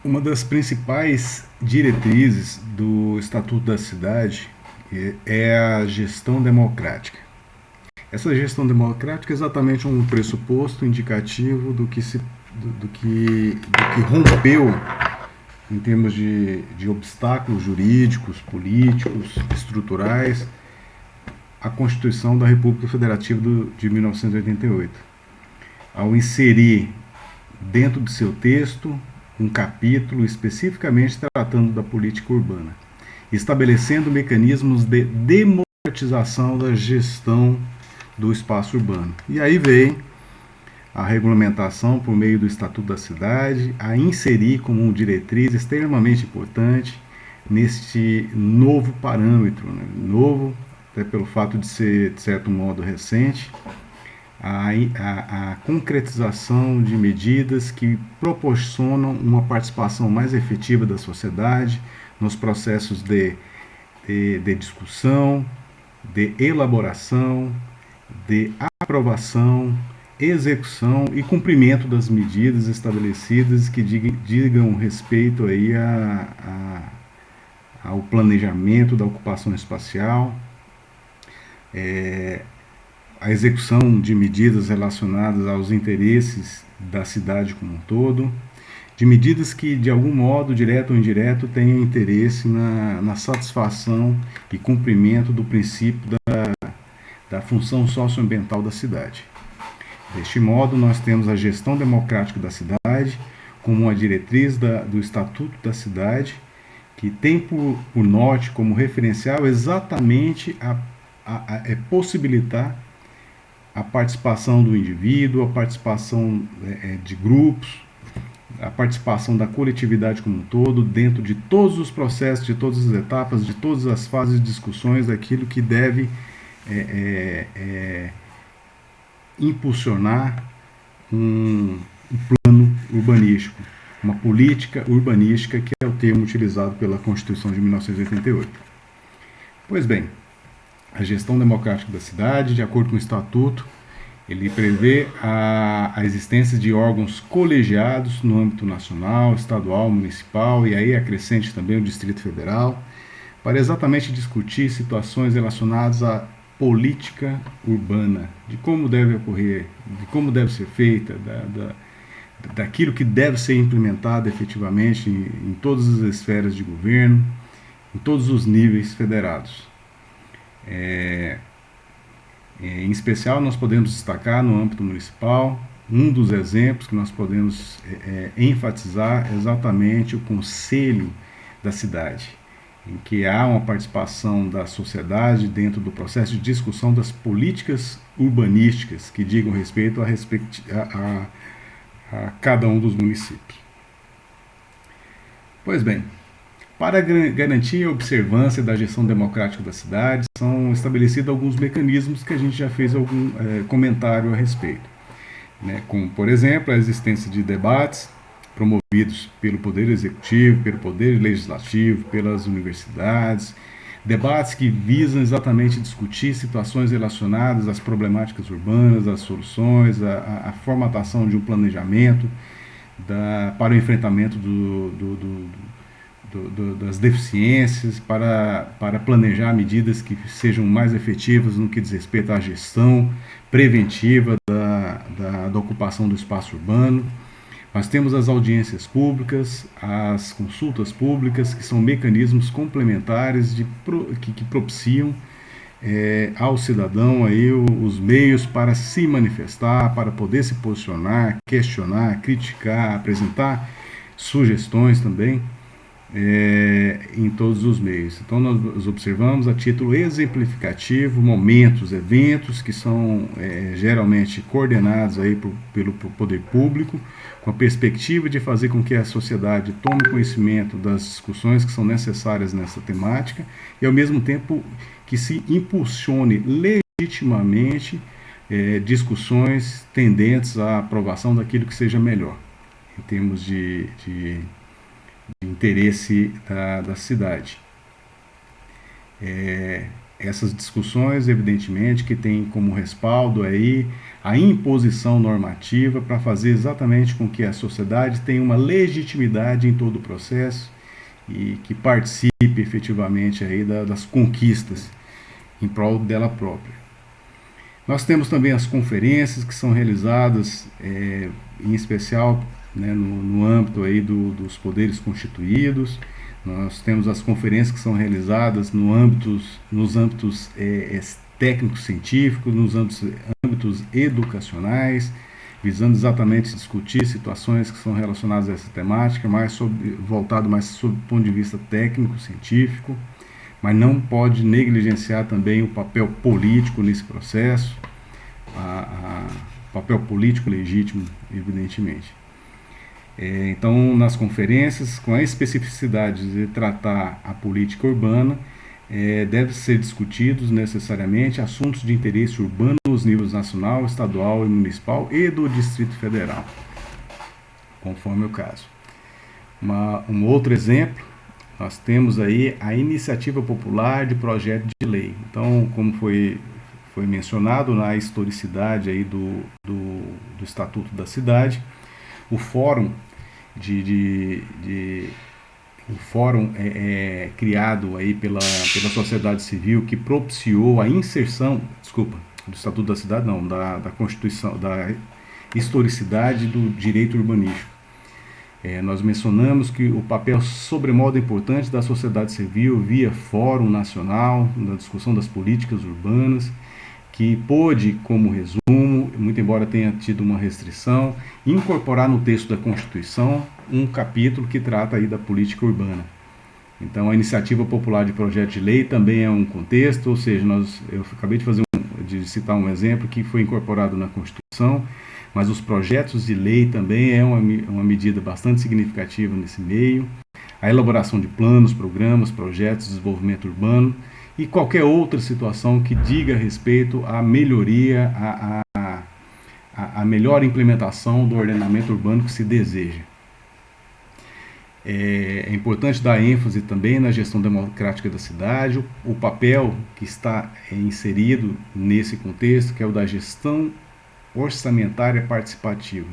Uma das principais diretrizes do Estatuto da Cidade é a gestão democrática. Essa gestão democrática é exatamente um pressuposto indicativo do que rompeu em termos de obstáculos jurídicos, políticos, estruturais, a Constituição da República Federativa de 1988. Ao inserir dentro do seu texto um capítulo especificamente tratando da política urbana, estabelecendo mecanismos de democratização da gestão do espaço urbano. E aí vem a regulamentação por meio do Estatuto da Cidade a inserir como uma diretriz extremamente importante neste novo parâmetro, né? Novo até pelo fato de ser, de certo modo, recente, a concretização de medidas que proporcionam uma participação mais efetiva da sociedade nos processos de discussão, de elaboração, de aprovação, execução e cumprimento das medidas estabelecidas que digam respeito aí ao planejamento da ocupação espacial, a execução de medidas relacionadas aos interesses da cidade como um todo, de medidas que, de algum modo, direto ou indireto, tenham interesse na satisfação e cumprimento do princípio da função socioambiental da cidade. Deste modo, nós temos a gestão democrática da cidade como uma diretriz do Estatuto da Cidade, que tem por norte, como referencial, exatamente possibilitar a participação do indivíduo, a participação de grupos, a participação da coletividade como um todo, dentro de todos os processos, de todas as etapas, de todas as fases de discussões, daquilo que deve impulsionar um plano urbanístico, uma política urbanística, que é o termo utilizado pela Constituição de 1988. Pois bem, a gestão democrática da cidade, de acordo com o Estatuto, ele prevê a existência de órgãos colegiados no âmbito nacional, estadual, municipal, e aí acrescente também o Distrito Federal, para exatamente discutir situações relacionadas à política urbana, de como deve ocorrer, de como deve ser feita, daquilo que deve ser implementado efetivamente em todas as esferas de governo, em todos os níveis federados. Em especial, nós podemos destacar no âmbito municipal, um dos exemplos que nós podemos enfatizar é exatamente o Conselho da Cidade, em que há uma participação da sociedade dentro do processo de discussão das políticas urbanísticas que digam respeito a cada um dos municípios. Pois bem, para garantir a observância da gestão democrática da cidade, são estabelecidos alguns mecanismos que a gente já fez algum comentário a respeito, né? Como, por exemplo, a existência de debates promovidos pelo Poder Executivo, pelo Poder Legislativo, pelas universidades, debates que visam exatamente discutir situações relacionadas às problemáticas urbanas, às soluções, à formatação de um planejamento para o enfrentamento das deficiências, para planejar medidas que sejam mais efetivas no que diz respeito à gestão preventiva da ocupação do espaço urbano. Nós temos as audiências públicas, as consultas públicas, que são mecanismos complementares que propiciam ao cidadão aí os meios para se manifestar, para poder se posicionar, questionar, criticar, apresentar sugestões também em todos os meios. Então nós observamos a título exemplificativo momentos, eventos que são geralmente coordenados aí pelo poder público, com a perspectiva de fazer com que a sociedade tome conhecimento das discussões que são necessárias nessa temática e ao mesmo tempo que se impulsione legitimamente discussões tendentes à aprovação daquilo que seja melhor em termos de interesse da cidade. Essas discussões, evidentemente, que tem como respaldo aí a imposição normativa para fazer exatamente com que a sociedade tenha uma legitimidade em todo o processo e que participe efetivamente aí das conquistas em prol dela própria. Nós temos também as conferências que são realizadas, em especial, né, no âmbito aí dos poderes constituídos. Nós temos as conferências que são realizadas nos âmbitos técnicos científicos, nos âmbitos educacionais, visando exatamente discutir situações que são relacionadas a essa temática, voltado mais sob o ponto de vista técnico, científico, mas não pode negligenciar também o papel político nesse processo, o papel político legítimo, evidentemente. Então, nas conferências, com a especificidade de tratar a política urbana, devem ser discutidos necessariamente assuntos de interesse urbano nos níveis nacional, estadual e municipal e do Distrito Federal, conforme o caso. Um outro exemplo, nós temos aí a iniciativa popular de projeto de lei. Então, como foi mencionado na historicidade aí do Estatuto da Cidade, o fórum o fórum criado aí pela sociedade civil que propiciou a inserção, do Estatuto da Cidade, não, da Constituição, da historicidade do direito urbanístico. Nós mencionamos que o papel sobremodo importante da sociedade civil via Fórum Nacional, na discussão das políticas urbanas, que pôde, como resumo, muito embora tenha tido uma restrição, incorporar no texto da Constituição um capítulo que trata aí da política urbana. Então, a iniciativa popular de projeto de lei também é um contexto, ou seja, eu acabei de citar um exemplo que foi incorporado na Constituição, mas os projetos de lei também é uma medida bastante significativa nesse meio. A elaboração de planos, programas, projetos de desenvolvimento urbano e qualquer outra situação que diga respeito à melhoria, à melhor implementação do ordenamento urbano que se deseja. É importante dar ênfase também na gestão democrática da cidade, o papel que está inserido nesse contexto, que é o da gestão orçamentária participativa,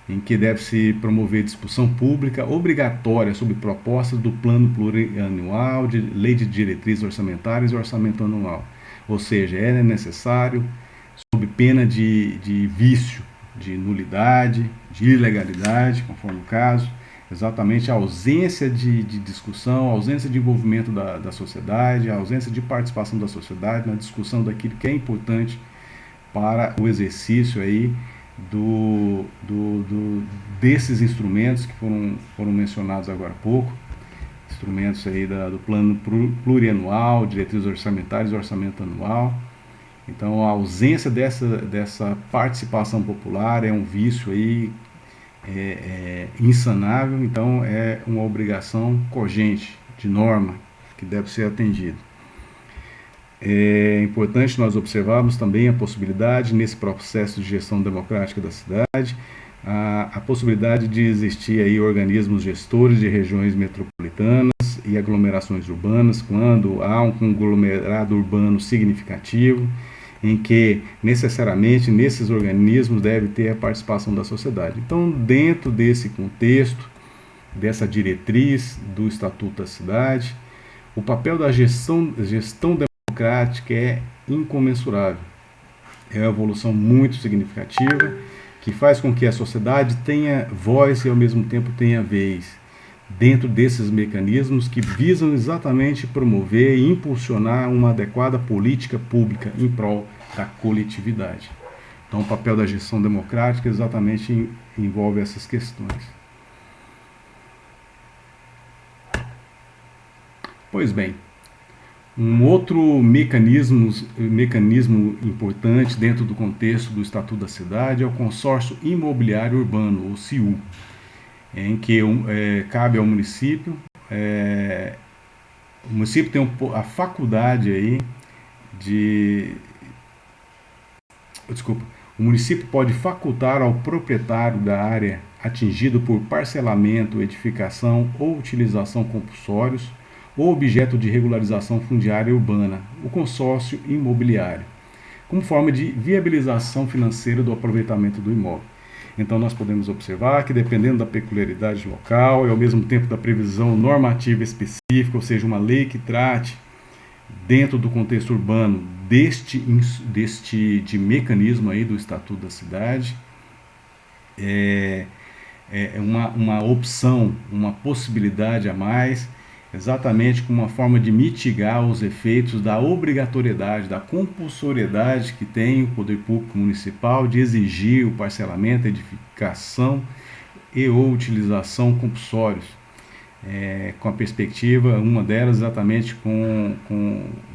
em que deve-se promover discussão pública obrigatória sobre propostas do plano plurianual, de lei de diretrizes orçamentárias e orçamento anual. Ou seja, é necessário, sob pena de vício, de nulidade, de ilegalidade, conforme o caso, exatamente a ausência de discussão, a ausência de envolvimento da sociedade, a ausência de participação da sociedade na discussão daquilo que é importante para o exercício aí desses instrumentos que foram mencionados agora há pouco, instrumentos aí do plano plurianual, diretrizes orçamentárias e orçamento anual. Então, a ausência dessa participação popular é um vício aí insanável, então é uma obrigação cogente, de norma, que deve ser atendida. É importante nós observarmos também a possibilidade, nesse processo de gestão democrática da cidade, a possibilidade de existir aí organismos gestores de regiões metropolitanas e aglomerações urbanas, quando há um conglomerado urbano significativo, em que necessariamente nesses organismos deve ter a participação da sociedade. Então, dentro desse contexto, dessa diretriz do Estatuto da Cidade, o papel da gestão democrática é incomensurável. É uma evolução muito significativa que faz com que a sociedade tenha voz e ao mesmo tempo tenha vez dentro desses mecanismos que visam exatamente promover e impulsionar uma adequada política pública em prol da coletividade. Então, o papel da gestão democrática exatamente envolve essas questões. Pois bem, um outro mecanismo importante dentro do contexto do Estatuto da Cidade é o consórcio imobiliário urbano, ou CIU, em que cabe ao município, o município tem a faculdade aí o município pode facultar ao proprietário da área atingido por parcelamento, edificação ou utilização compulsórios ou objeto de regularização fundiária urbana, o consórcio imobiliário, como forma de viabilização financeira do aproveitamento do imóvel. Então nós podemos observar que, dependendo da peculiaridade local e ao mesmo tempo da previsão normativa específica, ou seja, uma lei que trate dentro do contexto urbano deste mecanismo aí do Estatuto da Cidade, é uma opção, uma possibilidade a mais, exatamente como uma forma de mitigar os efeitos da obrigatoriedade, da compulsoriedade que tem o poder público municipal de exigir o parcelamento, a edificação e ou utilização compulsórios, com a perspectiva, uma delas exatamente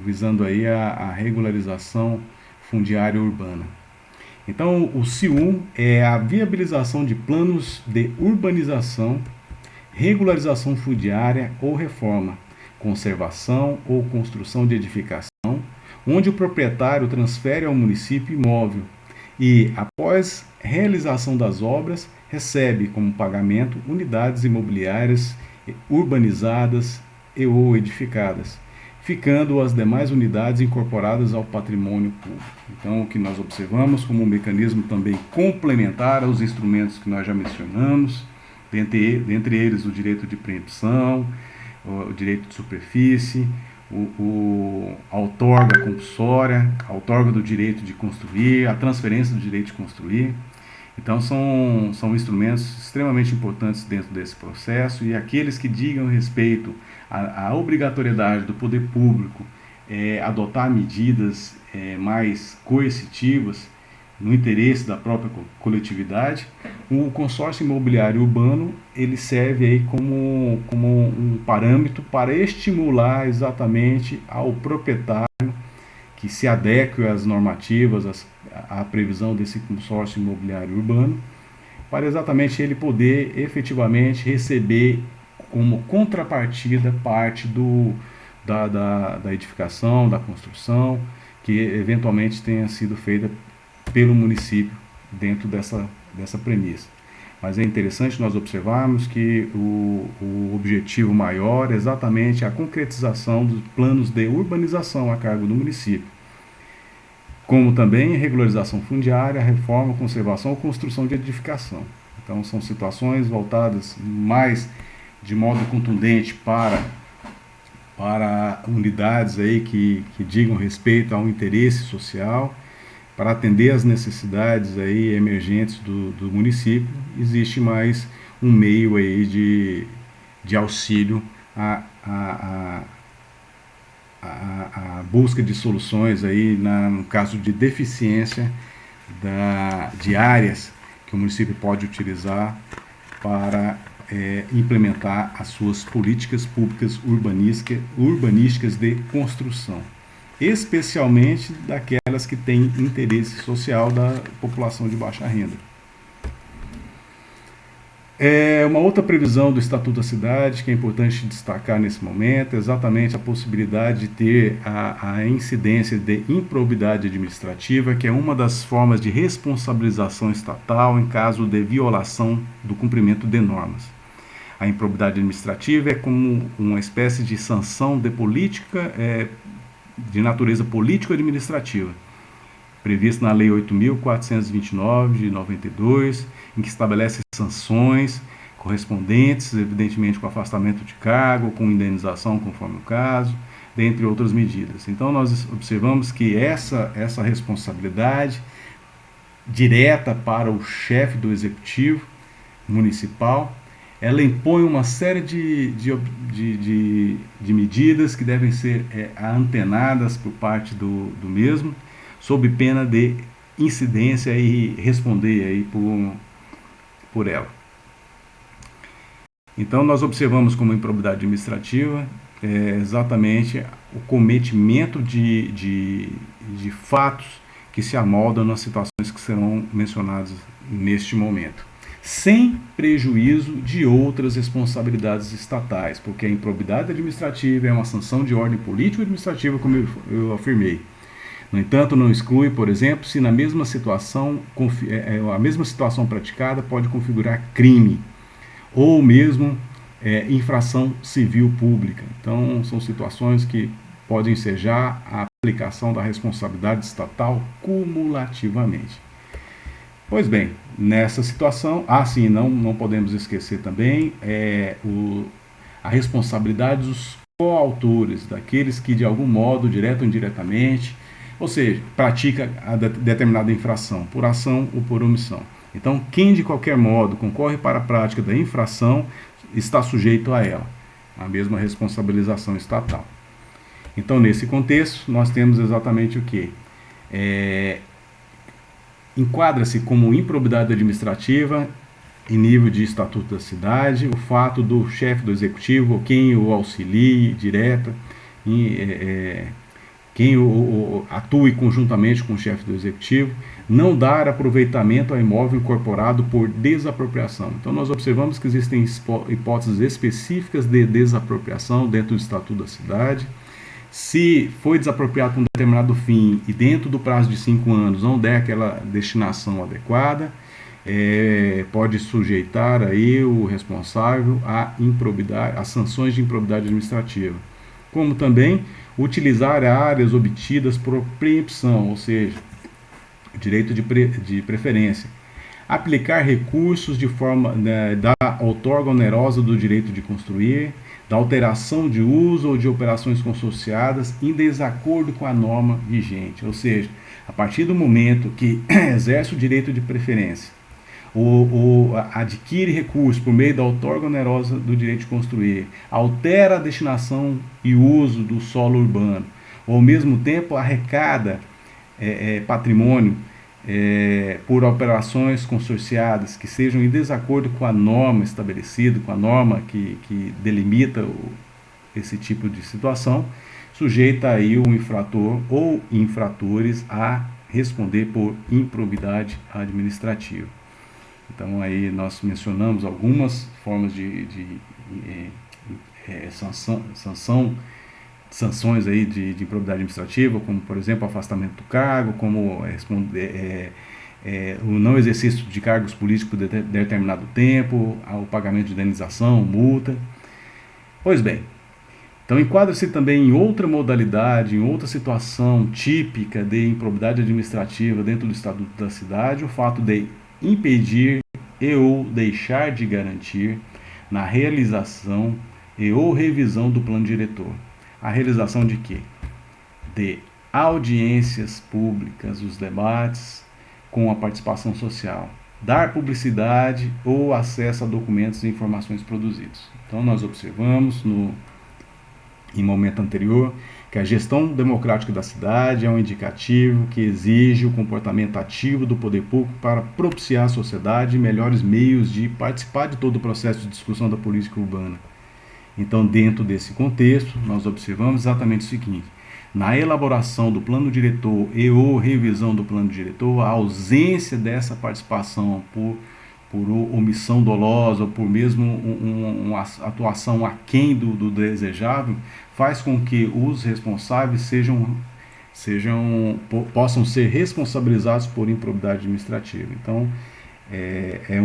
visando aí a regularização fundiária urbana. Então, o CIU é a viabilização de planos de urbanização, regularização fundiária ou reforma, conservação ou construção de edificação, onde o proprietário transfere ao município imóvel e, após realização das obras, recebe como pagamento unidades imobiliárias urbanizadas e ou edificadas, ficando as demais unidades incorporadas ao patrimônio público. Então, o que nós observamos como um mecanismo também complementar aos instrumentos que nós já mencionamos, dentre eles o direito de preempção, o direito de superfície, a outorga compulsória, a outorga do direito de construir, a transferência do direito de construir. Então são instrumentos extremamente importantes dentro desse processo, e aqueles que digam respeito à obrigatoriedade do poder público adotar medidas mais coercitivas no interesse da própria coletividade, o consórcio imobiliário urbano ele serve aí como um parâmetro para estimular exatamente ao proprietário que se adeque às normativas, à previsão desse consórcio imobiliário urbano, para exatamente ele poder efetivamente receber como contrapartida parte da edificação, da construção, que eventualmente tenha sido feita pelo município dentro dessa premissa. Mas é interessante nós observarmos que o objetivo maior é exatamente a concretização dos planos de urbanização a cargo do município, como também a regularização fundiária, a reforma, conservação ou construção de edificação. Então são situações voltadas mais de modo contundente para unidades aí que digam respeito a um interesse social, para atender às necessidades aí emergentes do município. Existe mais um meio aí de auxílio à busca de soluções aí no caso de deficiência de áreas que o município pode utilizar para implementar as suas políticas públicas urbanísticas de construção, especialmente daquelas que têm interesse social da população de baixa renda. Uma outra previsão do Estatuto da Cidade que é importante destacar nesse momento é exatamente a possibilidade de ter a incidência de improbidade administrativa, que é uma das formas de responsabilização estatal em caso de violação do cumprimento de normas. A improbidade administrativa é como uma espécie de sanção de política, de natureza político-administrativa, previsto na Lei 8.429 de 92, em que estabelece sanções correspondentes, evidentemente, com afastamento de cargo, com indenização conforme o caso, dentre outras medidas. Então nós observamos que essa responsabilidade direta para o chefe do executivo municipal, ela impõe uma série de medidas que devem ser antenadas por parte do mesmo, sob pena de incidência e responder aí por ela. Então nós observamos como improbidade administrativa exatamente o cometimento de fatos que se amoldam nas situações que serão mencionadas neste momento, sem prejuízo de outras responsabilidades estatais, porque a improbidade administrativa é uma sanção de ordem político-administrativa, como eu afirmei. No entanto, não exclui, por exemplo, se na mesma situação, a mesma situação praticada pode configurar crime, ou mesmo infração civil pública. Então, são situações que podem ensejar a aplicação da responsabilidade estatal cumulativamente. Pois bem, nessa situação, sim, não podemos esquecer também a responsabilidade dos coautores, daqueles que de algum modo, direto ou indiretamente, ou seja, pratica a determinada infração, por ação ou por omissão. Então, quem de qualquer modo concorre para a prática da infração está sujeito a ela, a mesma responsabilização estatal. Então, nesse contexto, nós temos exatamente o que? Enquadra-se como improbidade administrativa, em nível de estatuto da cidade, o fato do chefe do executivo, ou quem o auxilie direta, quem atue conjuntamente com o chefe do executivo, não dar aproveitamento ao imóvel incorporado por desapropriação. Então, nós observamos que existem hipóteses específicas de desapropriação dentro do estatuto da cidade. Se foi desapropriado para um determinado fim e dentro do prazo de 5 anos não der aquela destinação adequada, pode sujeitar aí o responsável a improbidade, a sanções de improbidade administrativa. Como também utilizar áreas obtidas por preempção, ou seja, direito de preferência. Aplicar recursos de forma da outorga onerosa do direito de construir, da alteração de uso ou de operações consorciadas em desacordo com a norma vigente. Ou seja, a partir do momento que exerce o direito de preferência ou adquire recursos por meio da outorga onerosa do direito de construir, altera a destinação e uso do solo urbano, ou ao mesmo tempo arrecada patrimônio por operações consorciadas que sejam em desacordo com a norma estabelecida, com a norma que delimita esse tipo de situação, sujeita aí o infrator ou infratores a responder por improbidade administrativa. Então aí nós mencionamos algumas formas de sanções aí de improbidade administrativa, como por exemplo afastamento do cargo, como o não exercício de cargos políticos por determinado tempo, o pagamento de indenização, multa. Pois bem, então enquadra-se também em outra modalidade, em outra situação típica de improbidade administrativa dentro do Estatuto da Cidade, o fato de impedir e ou deixar de garantir na realização e ou revisão do plano diretor. A realização de quê? De audiências públicas, os debates com a participação social, dar publicidade ou acesso a documentos e informações produzidos. Então nós observamos em momento anterior que a gestão democrática da cidade é um indicativo que exige o comportamento ativo do poder público para propiciar à sociedade melhores meios de participar de todo o processo de discussão da política urbana. Então, dentro desse contexto, nós observamos exatamente o seguinte: na elaboração do plano diretor e ou revisão do plano diretor, a ausência dessa participação por omissão dolosa ou por mesmo uma atuação aquém do desejável, faz com que os responsáveis possam ser responsabilizados por improbidade administrativa. Então, é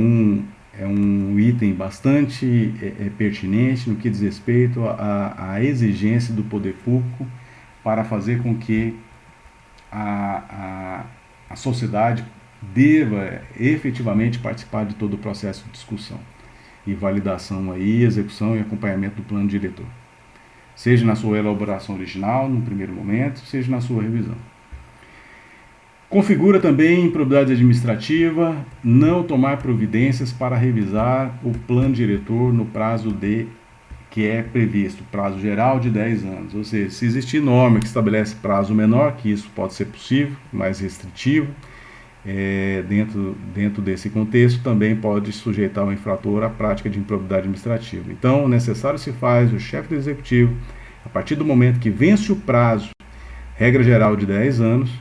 um item bastante pertinente no que diz respeito à exigência do poder público para fazer com que a sociedade deva efetivamente participar de todo o processo de discussão e validação aí, execução e acompanhamento do plano diretor, seja na sua elaboração original, no primeiro momento, seja na sua revisão. Configura também improbidade administrativa não tomar providências para revisar o plano diretor no prazo que é previsto, prazo geral de 10 anos. Ou seja, se existir norma que estabelece prazo menor, que isso pode ser possível, mais restritivo, dentro desse contexto, também pode sujeitar o infrator à prática de improbidade administrativa. Então, necessário se faz o chefe do executivo, a partir do momento que vence o prazo, regra geral de 10 anos,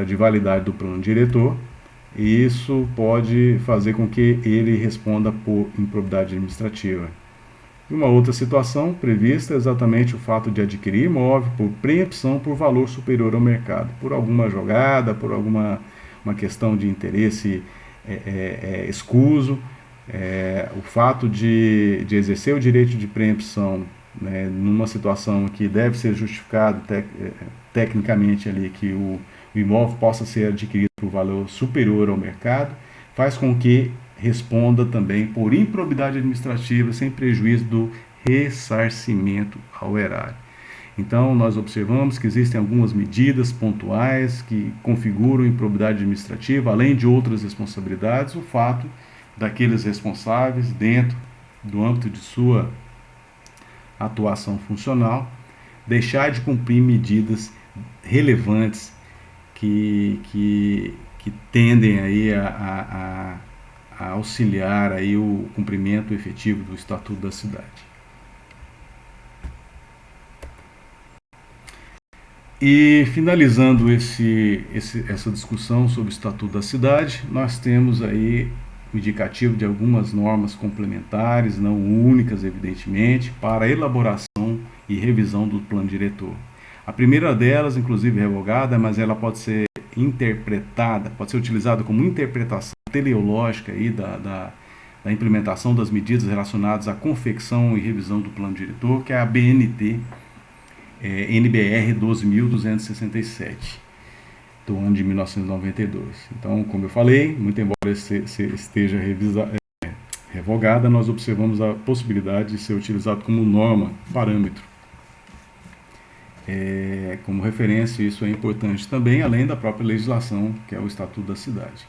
de validade do plano diretor, e isso pode fazer com que ele responda por improbidade administrativa. E uma outra situação prevista é exatamente o fato de adquirir imóvel por preempção por valor superior ao mercado, por alguma jogada, por alguma questão de interesse escuso, O fato de exercer o direito de preempção, né, numa situação que deve ser justificado tecnicamente ali que o imóvel possa ser adquirido por valor superior ao mercado, faz com que responda também por improbidade administrativa sem prejuízo do ressarcimento ao erário. Então, nós observamos que existem algumas medidas pontuais que configuram improbidade administrativa, além de outras responsabilidades, o fato daqueles responsáveis, dentro do âmbito de sua atuação funcional, deixar de cumprir medidas relevantes que tendem aí a auxiliar aí o cumprimento efetivo do Estatuto da Cidade. E finalizando essa discussão sobre o Estatuto da Cidade, nós temos aí o indicativo de algumas normas complementares, não únicas, evidentemente, para a elaboração e revisão do plano diretor. A primeira delas, inclusive revogada, mas ela pode ser interpretada, pode ser utilizada como interpretação teleológica aí da implementação das medidas relacionadas à confecção e revisão do plano diretor, que é a BNT, NBR 12.267, do ano de 1992. Então, como eu falei, muito embora esteja revogada, nós observamos a possibilidade de ser utilizado como norma, parâmetro. Como referência, isso é importante também, além da própria legislação, que é o Estatuto da Cidade.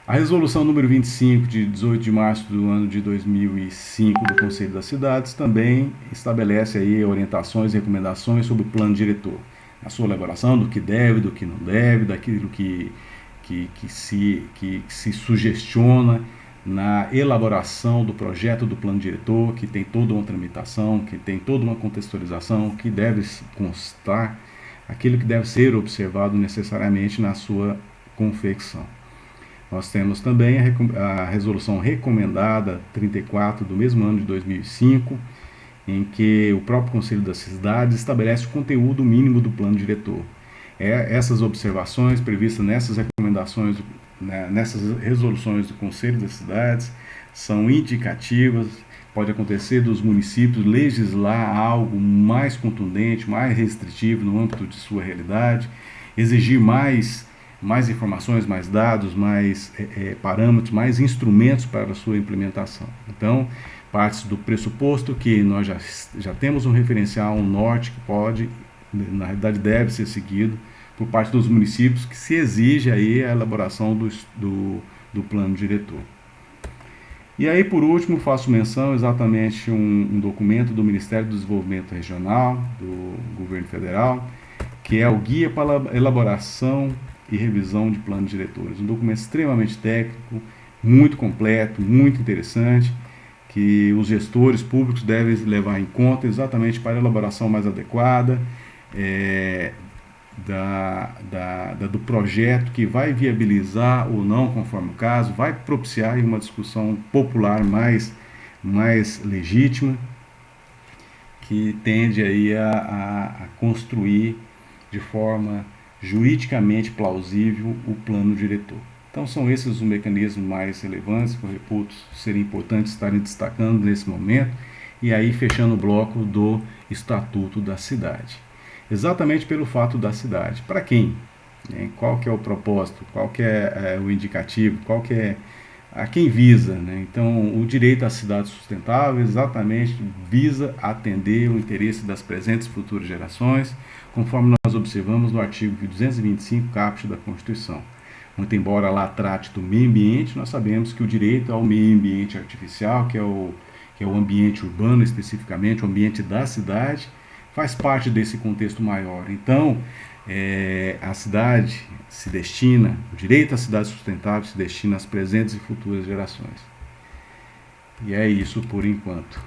A resolução número 25, de 18 de março do ano de 2005 do Conselho das Cidades, também estabelece aí orientações e recomendações sobre o plano diretor, a sua elaboração, do que deve, do que não deve, daquilo que se sugestiona na elaboração do projeto do plano diretor, que tem toda uma tramitação, que tem toda uma contextualização, que deve constar aquilo que deve ser observado necessariamente na sua confecção. Nós temos também a resolução recomendada 34 do mesmo ano de 2005, em que o próprio Conselho das Cidades estabelece o conteúdo mínimo do plano diretor. Essas observações previstas nessas recomendações, nessas resoluções do Conselho das Cidades, são indicativas. Pode acontecer dos municípios legislar algo mais contundente, mais restritivo no âmbito de sua realidade, exigir mais informações, mais dados, mais parâmetros, mais instrumentos para a sua implementação. Então, parte do pressuposto que nós já temos um referencial, um norte que pode, na realidade deve ser seguido por parte dos municípios, que se exige aí a elaboração do plano diretor. E aí, por último, faço menção exatamente um documento do Ministério do Desenvolvimento Regional, do Governo Federal, que é o Guia para a Elaboração e Revisão de Planos Diretores. Um documento extremamente técnico, muito completo, muito interessante, que os gestores públicos devem levar em conta exatamente para a elaboração mais adequada do projeto, que vai viabilizar ou não, conforme o caso, vai propiciar uma discussão popular mais legítima, que tende aí a construir de forma juridicamente plausível o plano diretor. Então são esses os mecanismos mais relevantes que eu reputo serem importantes estarem destacando nesse momento, e aí fechando o bloco do Estatuto da Cidade. Exatamente pelo fato da cidade. Para quem? Qual que é o propósito? Qual que é o indicativo? Qual que é a quem visa? Então, o direito à cidade sustentável exatamente visa atender o interesse das presentes e futuras gerações, conforme nós observamos no artigo 225, caput da Constituição. Muito embora lá trate do meio ambiente, nós sabemos que o direito ao meio ambiente artificial, que é o ambiente urbano especificamente, o ambiente da cidade, faz parte desse contexto maior. Então, a cidade se destina, o direito à cidade sustentável se destina às presentes e futuras gerações. E é isso por enquanto.